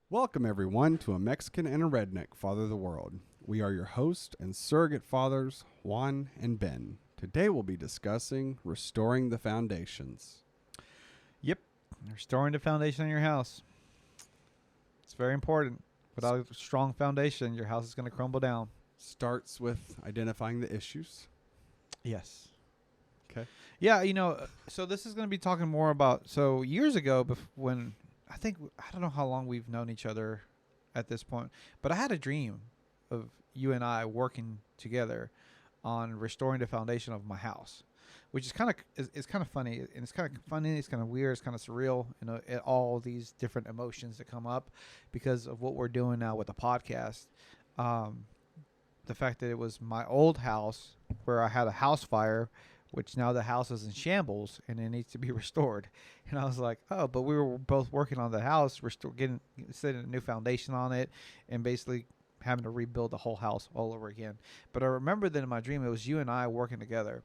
Welcome, everyone, to A Mexican and a Redneck Father the World. We are your host and surrogate fathers, Juan and Ben. Today we'll be discussing restoring the foundations. Yep. Restoring the foundation of your house. It's very important. Without a strong foundation, your house is going to crumble down. Starts with identifying the issues. Yes. Okay. Yeah, so this is going to be talking more about, so years ago when, I don't know how long we've known each other at this point, but I had a dream of you and I working together on restoring the foundation of my house, which is kind of it's kind of funny, and it's kind of funny, it's kind of weird, it's kind of surreal, all these different emotions that come up because of what we're doing now with the podcast. The fact that it was my old house where I had a house fire, which now the house is in shambles and it needs to be restored. And I was like, oh, but we were both working on the house, setting a new foundation on it, and basically having to rebuild the whole house all over again. But I remember that in my dream, it was you and I working together.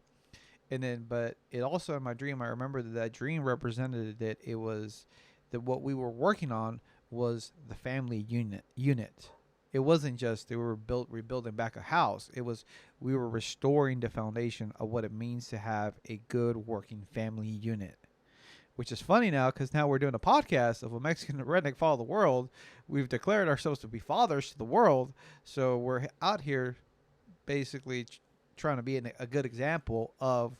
And then, but it also in my dream, I remember that dream represented that it was that what we were working on was the family unit. It wasn't just they were rebuilding back a house. It was we were restoring the foundation of what it means to have a good working family unit. Which is funny now because now we're doing a podcast of A Mexican Redneck Father the World. We've declared ourselves to be fathers to the world. So we're out here basically trying to be a good example of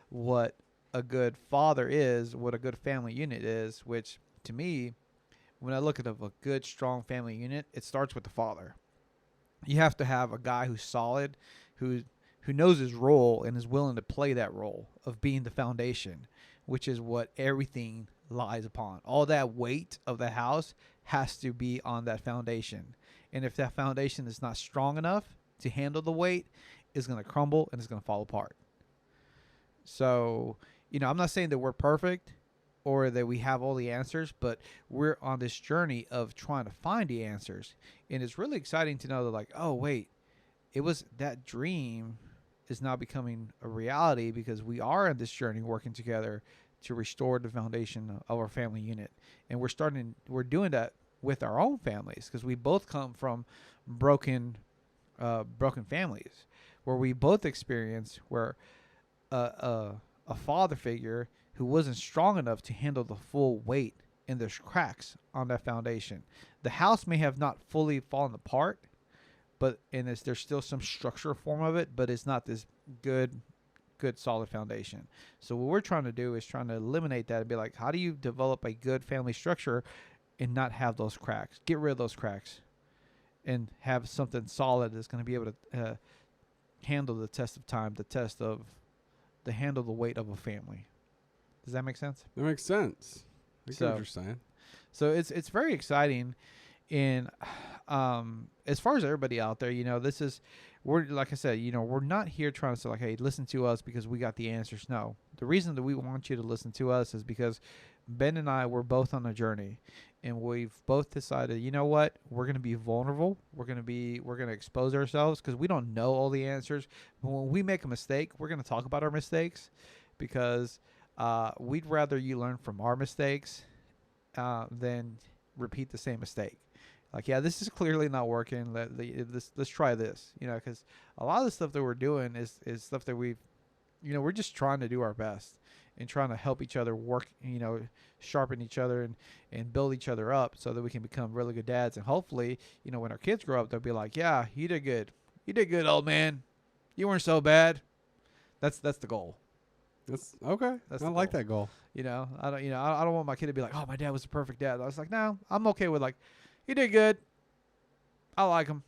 what a good father is, what a good family unit is, which to me, when I look at a good, strong family unit, it starts with the father. You have to have a guy who's solid, who knows his role and is willing to play that role of being the foundation, which is what everything lies upon. All that weight of the house has to be on that foundation. And if that foundation is not strong enough to handle the weight, it's going to crumble and it's going to fall apart. So, I'm not saying that we're perfect or that we have all the answers, but we're on this journey of trying to find the answers. And it's really exciting to know that, like, oh, wait, it was that dream is now becoming a reality because we are on this journey working together to restore the foundation of our family unit. And we're doing that with our own families because we both come from broken families where we both experience where a father figure who wasn't strong enough to handle the full weight, and there's cracks on that foundation. The house may have not fully fallen apart, but there's still some structural form of it, but it's not this good solid foundation. So what we're trying to do is trying to eliminate that and be like, how do you develop a good family structure and not have those cracks? Get rid of those cracks and have something solid that's going to be able to handle the test of time, to handle the weight of a family. Does that make sense? That makes sense. I get what you're saying. So it's very exciting. And as far as everybody out there, we're like I said, we're not here trying to say like, hey, listen to us because we got the answers. No, the reason that we want you to listen to us is because Ben and I were both on a journey, and we've both decided, you know what, we're going to be vulnerable. We're going to expose ourselves because we don't know all the answers. But when we make a mistake, we're going to talk about our mistakes because we'd rather you learn from our mistakes than repeat the same mistake. Like, yeah, this is clearly not working. Let's try this, because a lot of the stuff that we're doing is stuff that we're just trying to do our best and trying to help each other work, sharpen each other and build each other up so that we can become really good dads. And hopefully, when our kids grow up, they'll be like, yeah, you did good. You did good, old man. You weren't so bad. That's the goal. That's okay. I like that goal. I don't want my kid to be like, oh, my dad was a perfect dad. I was like, no, I'm okay with like, he did good. I like him.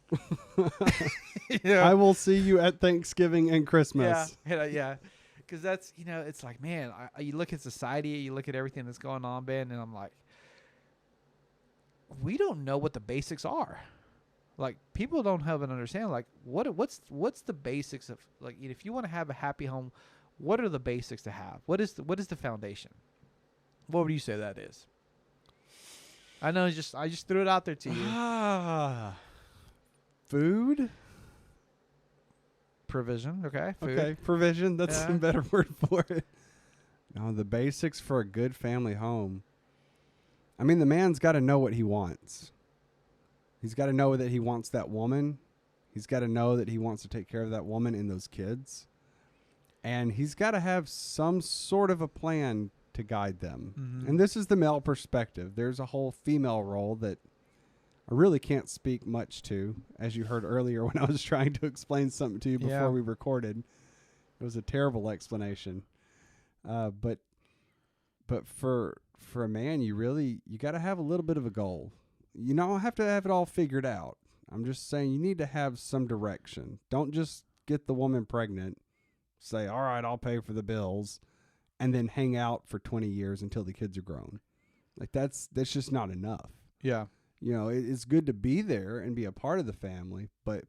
I will see you at Thanksgiving and Christmas. Yeah. Because that's, it's like, man, you look at society, you look at everything that's going on, Ben, and I'm like, we don't know what the basics are. Like, people don't have an understanding. Like, what's the basics of, like, if you want to have a happy home, what are the basics to have? What is the foundation? What would you say that is? I know, I just threw it out there to you. Food? Provision, okay. Food. Okay, provision. That's a better word for it. No, the basics for a good family home. I mean, the man's got to know what he wants. He's got to know that he wants that woman. He's got to know that he wants to take care of that woman and those kids. And he's got to have some sort of a plan to guide them. Mm-hmm. And this is the male perspective. There's a whole female role that I really can't speak much to, as you heard earlier when I was trying to explain something to you before we recorded. It was a terrible explanation. But for a man, you got to have a little bit of a goal. You don't have to have it all figured out. I'm just saying you need to have some direction. Don't just get the woman pregnant, say, all right, I'll pay for the bills, and then hang out for 20 years until the kids are grown. Like that's just not enough. Yeah. You know, it's good to be there and be a part of the family, but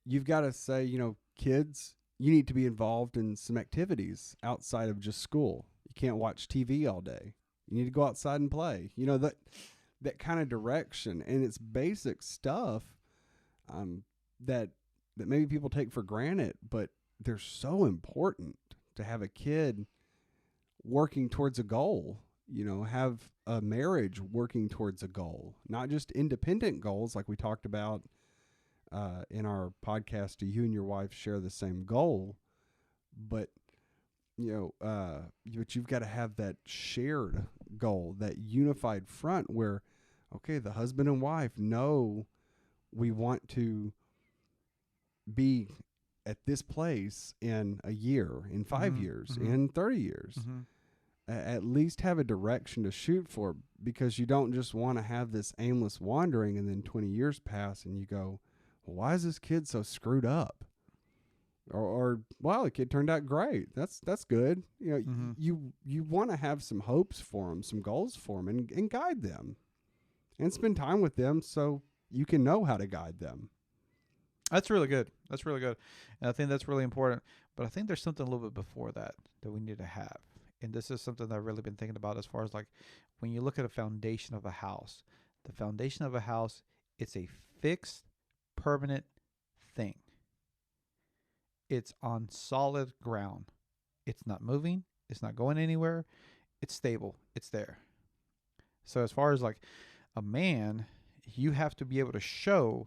you've got to say, you know, kids, you need to be involved in some activities outside of just school. You can't watch TV all day. You need to go outside and play. You know, that kind of direction, and it's basic stuff that maybe people take for granted, but they're so important to have a kid working towards a goal. You know, have a marriage working towards a goal, not just independent goals like we talked about in our podcast. Do you and your wife share the same goal? But but you've got to have that shared goal, that unified front where, okay, the husband and wife know we want to be at this place in a year, in 5 years, in 30 years. At least have a direction to shoot for, because you don't just want to have this aimless wandering and then 20 years pass and you go, well, why is this kid so screwed up? Or wow, the kid turned out great. That's good. You know, you want to have some hopes for them, some goals for them, and guide them, and spend time with them so you can know how to guide them. That's really good. That's really good, and I think that's really important. But I think there's something a little bit before that we need to have, and this is something that I've really been thinking about as far as like when you look at a foundation of a house. The foundation of a house, it's a fixed, permanent thing. It's on solid ground. It's not moving. It's not going anywhere. It's stable. It's there. So as far as like a man, you have to be able to show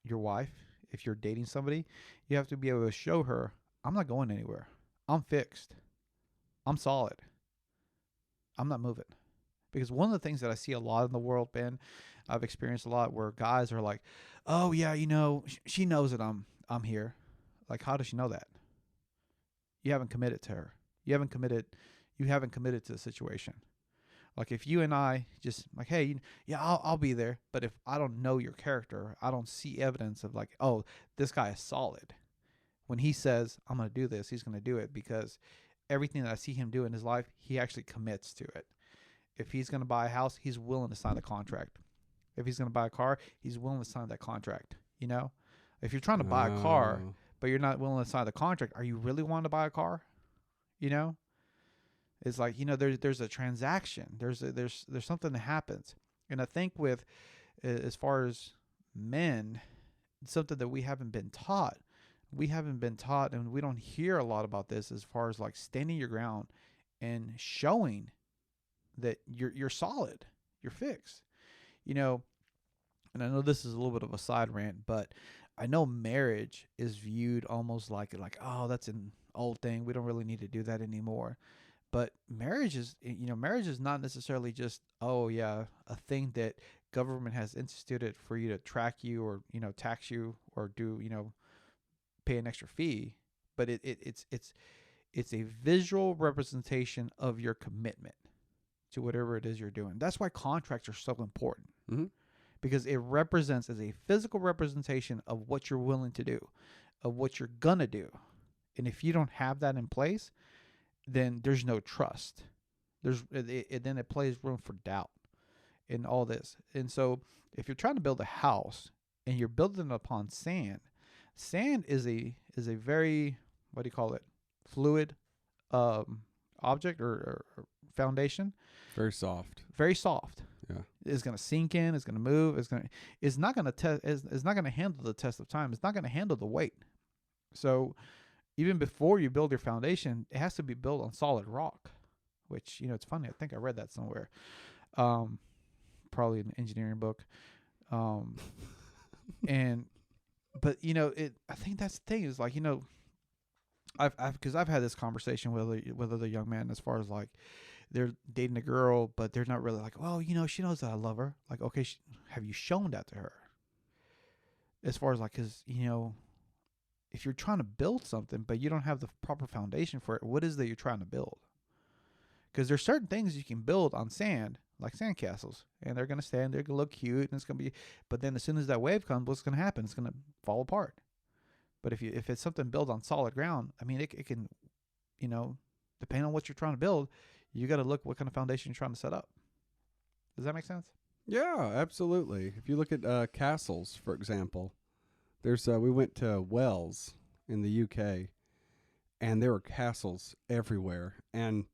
your wife, if you're dating somebody, you have to be able to show her, I'm not going anywhere. I'm fixed. I'm solid. I'm not moving. Because one of the things that I see a lot in the world, Ben, I've experienced a lot where guys are like, oh yeah, you know, she knows that I'm here. Like, how does she know that? You haven't committed to her. You haven't committed to the situation. Like if you and I just like, hey, yeah, I'll be there. But if I don't know your character, I don't see evidence of like, oh, this guy is solid. When he says, I'm going to do this, he's going to do it, because everything that I see him do in his life, he actually commits to it. If he's going to buy a house, he's willing to sign the contract. If he's going to buy a car, he's willing to sign that contract. You know, if you're trying to buy a car, but you're not willing to sign the contract, are you really wanting to buy a car? You know, it's like, you know, there's a transaction. There's something that happens. And I think with, as far as men, it's something that we haven't been taught. And we don't hear a lot about this as far as like standing your ground and showing that you're solid, you're fixed. You know, and I know this is a little bit of a side rant, but I know marriage is viewed almost like, oh, that's an old thing. We don't really need to do that anymore. But marriage is not necessarily just, oh yeah, a thing that government has instituted for you to track you or, you know, tax you or do, you know, pay an extra fee. But it's a visual representation of your commitment to whatever it is you're doing. That's why contracts are so important. Mm-hmm. Because it represents as a physical representation of what you're willing to do, of what you're going to do. And if you don't have that in place, then there's no trust. Then it plays room for doubt in all this. And so if you're trying to build a house and you're building it upon sand is a very, what do you call it, fluid object or foundation. Very soft. Very soft. Yeah. It's going to sink in, it's going to move, it's not going to handle the test of time. It's not going to handle the weight. So even before you build your foundation, it has to be built on solid rock, which, you know, it's funny. I think I read that somewhere. Probably an engineering book. Um, and but I think that's the thing is like I've had this conversation with other young men as far as like they're dating a girl, but they're not really like, well, she knows that I love her. Like, okay, have you shown that to her? As far as like, because if you're trying to build something, but you don't have the proper foundation for it, what is that you're trying to build? Because there's certain things you can build on sand, like sand castles, and they're gonna stand, they're gonna look cute, and it's gonna be. But then as soon as that wave comes, what's gonna happen? It's gonna fall apart. But if it's something built on solid ground, I mean, it can, depending on what you're trying to build, you got to look what kind of foundation you're trying to set up. Does that make sense? Yeah, absolutely. If you look at castles, for example, there's we went to Wells in the UK, and there were castles everywhere. And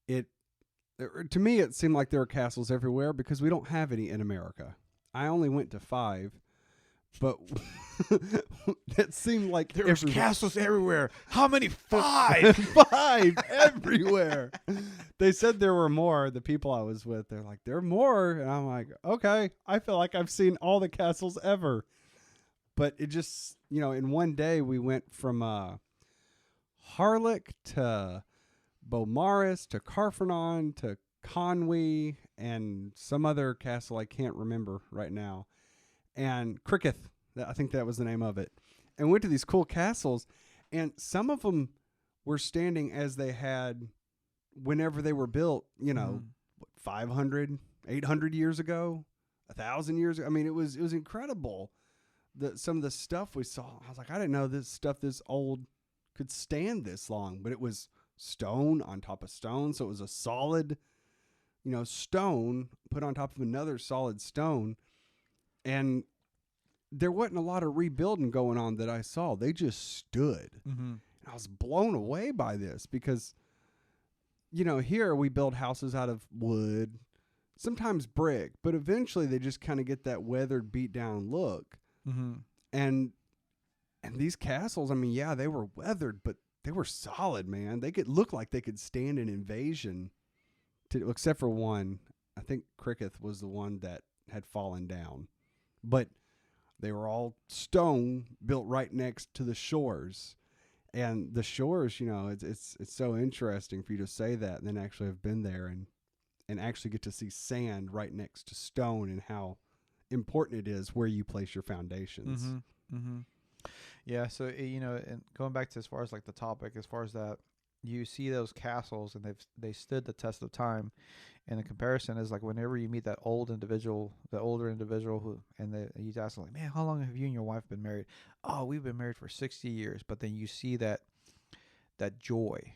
to me, it seemed like there were castles everywhere because we don't have any in America. I only went to 5, but that seemed like there was castles everywhere. How many? 5. 5 everywhere. They said there were more. The people I was with, they're like, there are more, and I'm like, okay, I feel like I've seen all the castles ever. But it just, in one day we went from Harlech to Beaumaris to Carfenon to Conwy and some other castle I can't remember right now. And Cricketh, I think that was the name of it. And went to these cool castles, and some of them were standing as they had whenever they were built, 500, 800 years ago, 1,000 years ago. I mean, it was incredible. Some of the stuff we saw, I was like, I didn't know this stuff this old could stand this long, but it was stone on top of stone. So it was a solid, stone put on top of another solid stone. And there wasn't a lot of rebuilding going on that I saw. They just stood. Mm-hmm. I was blown away by this because, here we build houses out of wood, sometimes brick, but eventually they just kind of get that weathered, beat down look. Mm-hmm. And these castles, I mean, yeah, they were weathered, but they were solid, man. They could look like they could stand an invasion, except for one. I think Cricketh was the one that had fallen down. But they were all stone built right next to the shores. And the shores, it's so interesting for you to say that and then actually have been there and actually get to see sand right next to stone and how important it is where you place your foundations. Mm-hmm. Mm-hmm. Yeah, so and going back to as far as like the topic, as far as that, you see those castles and they stood the test of time. And the comparison is like whenever you meet that older individual who, and you ask them like, man, how long have you and your wife been married? Oh, we've been married for 60 years. But then you see that joy,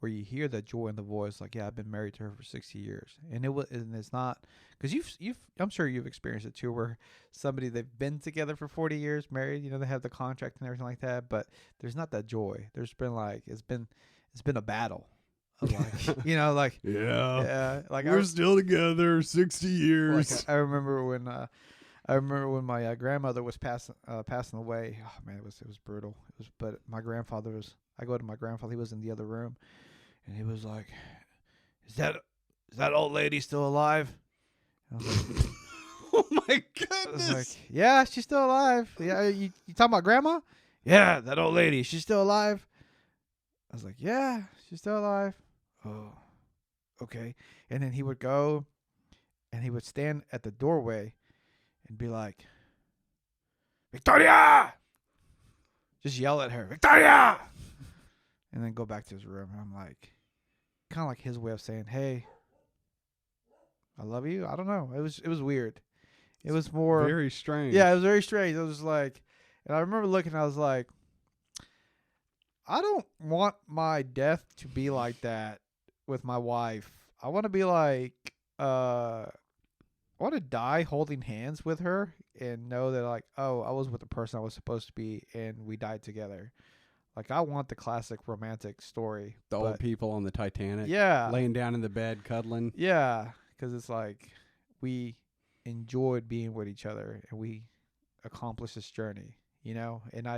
where you hear that joy in the voice, like, yeah, I've been married to her for 60 years. And it's not, because I'm sure you've experienced it too, where somebody, they've been together for 40 years, married, they have the contract and everything like that, but there's not that joy. There's been like, it's been a battle. Like, yeah, like we're still together 60 years. Like I remember when my grandmother was passing away. Oh man, it was brutal. But my grandfather I go to my grandfather. He was in the other room, and he was like, "Is that old lady still alive?" And I was like, oh my I was goodness! like, "Yeah, she's still alive. Yeah, you talking about grandma? Yeah, that old lady. She's still alive." I was like, "Yeah, she's still alive." Oh, okay. And then he would go and he would stand at the doorway and be like, "Victoria!" Just yell at her, "Victoria!" And then go back to his room. And I'm like, kind of like his way of saying, "Hey, I love you." I don't know. It was weird. It was more very strange. Yeah, it was very strange. I was like, and I remember looking, I was like, I don't want my death to be like that with my wife. I want to be like, I want to die holding hands with her and know that like, oh, I was with the person I was supposed to be and we died together. Like, I want the classic romantic story. The old people on the Titanic. Yeah. Laying down in the bed, cuddling. Yeah. Because it's like we enjoyed being with each other and we accomplished this journey, And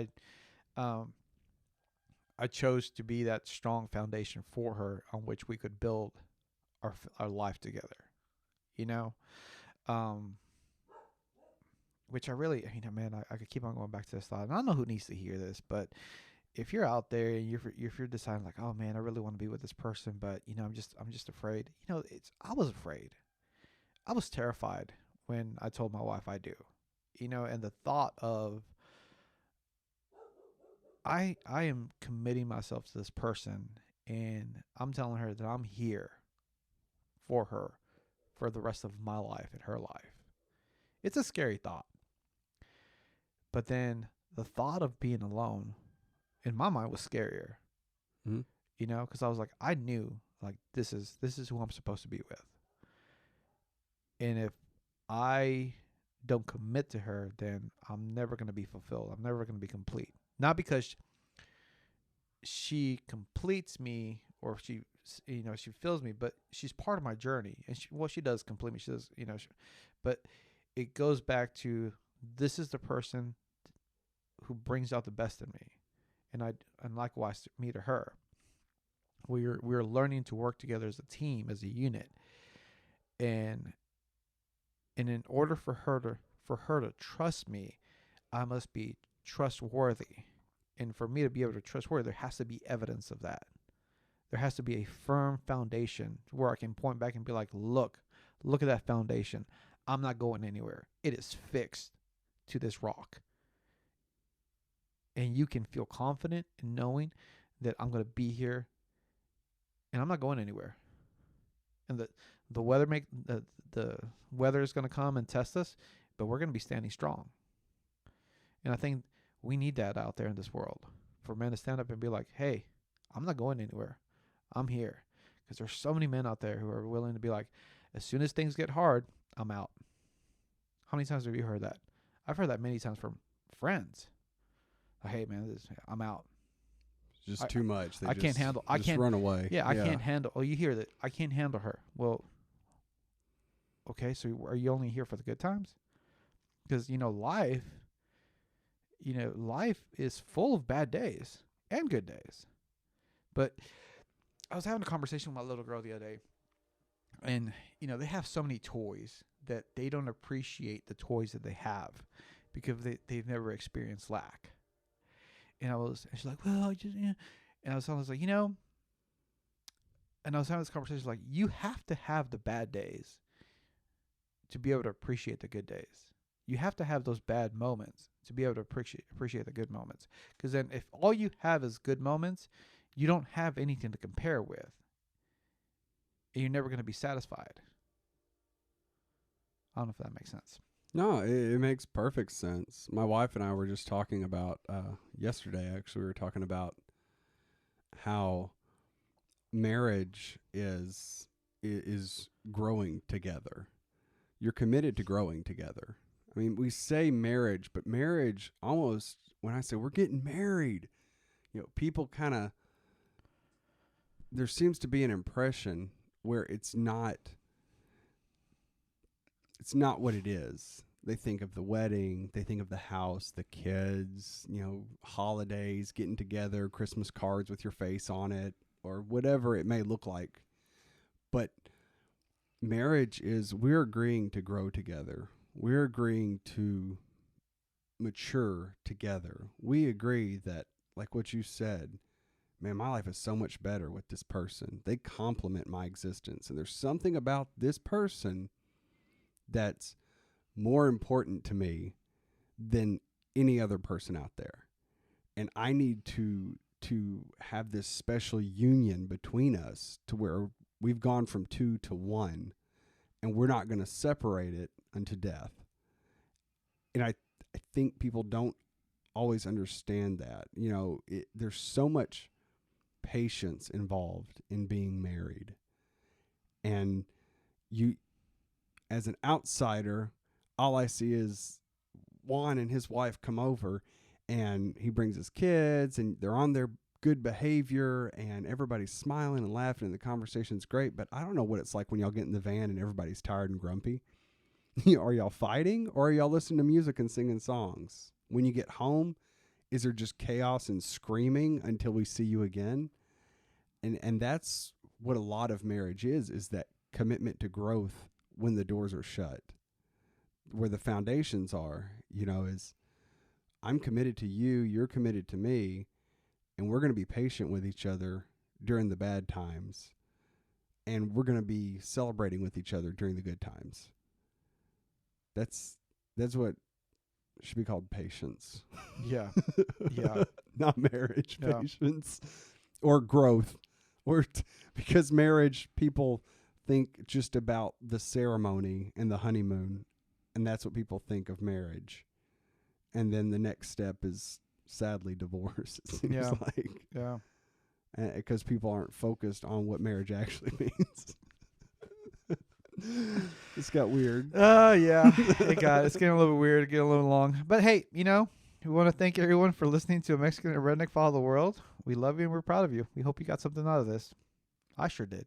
I chose to be that strong foundation for her on which we could build our life together, which I really, man, I could keep on going back to this thought. And I don't know who needs to hear this, but if you're out there and if you're deciding like, oh man, I really want to be with this person, but I'm just afraid. I was afraid. I was terrified when I told my wife I do. And the thought of I am committing myself to this person, and I'm telling her that I'm here for her for the rest of my life and her life. It's a scary thought. But then the thought of being alone in my mind was scarier, Mm-hmm. because I was like, I knew like this is who I'm supposed to be with. And if I don't commit to her, then I'm never going to be fulfilled. I'm never going to be complete. Not because she completes me or she fills me, but she's part of my journey. And she does complete me. She does, but it goes back to, this is the person who brings out the best in me. And likewise me to her. We're learning to work together as a team, as a unit. And in order for her to trust me, I must be trustworthy. And for me to be able to trustworthy, there has to be evidence of that. There has to be a firm foundation where I can point back and be like, look at that foundation. I'm not going anywhere. It is fixed to this rock. And you can feel confident in knowing that I'm going to be here and I'm not going anywhere. And the weather is going to come and test us, but we're going to be standing strong. And I think we need that out there in this world, for men to stand up and be like, hey, I'm not going anywhere. I'm here. Because there's so many men out there who are willing to be like, as soon as things get hard, I'm out. How many times have you heard that? I've heard that many times from friends. Like, hey, man, I'm out. It's just too much. I can't handle. I can't run away. Yeah, I can't handle. Oh, you hear that? I can't handle her. Well, okay. So are you only here for the good times? Because life is full of bad days and good days. But I was having a conversation with my little girl the other day, and they have so many toys that they don't appreciate the toys that they have because they've never experienced lack. And she's like, well, I just, and I was like, and I was having this conversation like, you have to have the bad days to be able to appreciate the good days. You have to have those bad moments to be able to appreciate the good moments. Because then if all you have is good moments, you don't have anything to compare with. And you're never going to be satisfied. I don't know if that makes sense. No, it makes perfect sense. My wife and I were just talking about, yesterday, actually, we were talking about how marriage is growing together. You're committed to growing together. I mean, we say marriage, but marriage almost, when I say we're getting married, people kind of, there seems to be an impression where it's not what it is. They think of the wedding, they think of the house, the kids, holidays, getting together, Christmas cards with your face on it, or whatever it may look like. But marriage is, we're agreeing to grow together. We're agreeing to mature together. We agree that, like what you said, man, my life is so much better with this person. They complement my existence. And there's something about this person that's more important to me than any other person out there. And I need to have this special union between us to where we've gone from 2 to 1, and we're not going to separate it unto death. And I think people don't always understand that. There's so much patience involved in being married. And you, as an outsider, all I see is Juan and his wife come over, and he brings his kids, and they're on their good behavior, and everybody's smiling and laughing, and the conversation's great. But I don't know what it's like when y'all get in the van and everybody's tired and grumpy. Are y'all fighting, or are y'all listening to music and singing songs? When you get home, is there just chaos and screaming until we see you again? And that's what a lot of marriage is that commitment to growth when the doors are shut. where the foundations are, is I'm committed to you, you're committed to me, and we're going to be patient with each other during the bad times, and we're going to be celebrating with each other during the good times. That's what should be called patience. Yeah. Yeah. Not marriage, Yeah. patience or growth. Because marriage, people think just about the ceremony and the honeymoon, and that's what people think of marriage. And then the next step is sadly divorce, it seems Yeah. like. Yeah. Because people aren't focused on what marriage actually means. It's got weird. Yeah. It's getting a little bit weird, getting a little long. But hey, we want to thank everyone for listening to A Mexican and Redneck Follow the World. We love you and we're proud of you. We hope you got something out of this. I sure did.